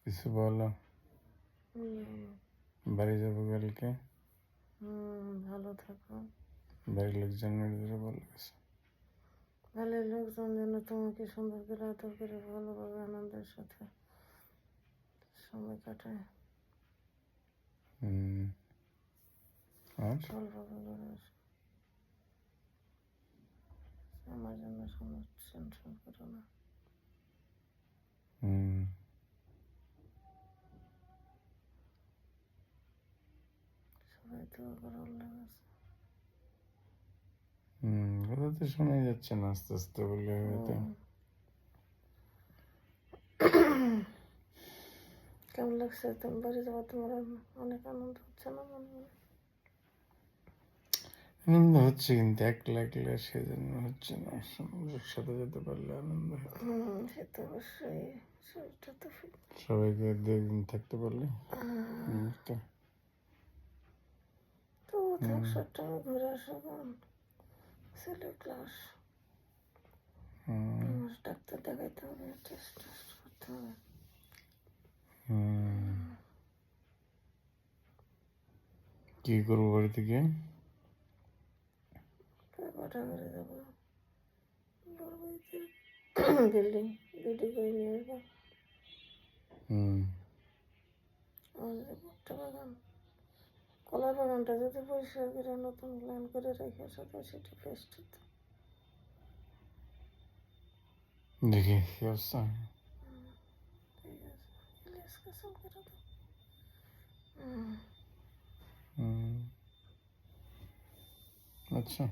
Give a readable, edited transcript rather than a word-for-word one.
কিছু বলো, বাড়ি যাবো কালকে, ভালো থাকো। বাড়ির লোকজনের বলো কিছু। বাড়ির লোকজন যেন তোমাকে সুন্দর করে আদর করে ভালোভাবে আনন্দের সাথে সময় কাটায়। আর ভালোভাবে করে আসে। আমার জন্য টেনশন করো না। সবাই দোয়া করো আল্লাহর কাছে। কথা তো শোনাই যাচ্ছে না, আস্তে আস্তে বললে হয়তো। কেমন লাগছে তুমি বাড়ি যাওয়া? তোমার অনেক আনন্দ হচ্ছে না মনে মনে? আনন্দ হচ্ছে, কিন্তু একলা একলা সেজন্য হচ্ছে না। সাথে যেতে পারলে আনন্দ হতো। সে তো অবশ্যই, শরীরটা তো ফিট। সবাইকে 2 দিন থাকতে পারলে তো থাক, সবটাই ঘুরে আসো। কারণ ছেলের ক্লাস, আমার ডাক্তার দেখাইতে হবে, টেস্ট টেস্ট করতে হবে। কি করবো বাড়ি থেকে? কটা করে যাবো বড় বাড়িতে, বিল্ডিং বিল্ডিং করে নিয়ে আসবো। আমাদের ভুট্টা বাগান, কলার বাগানটা যদি পরিষ্কার করে নতুন প্ল্যান করে রেখে সাথে সেটা বেস্ট হতো। দেখি কি অবস্থা। ঠিক আছে, ইলিয়াসকে ফোন করে দাও। আচ্ছা।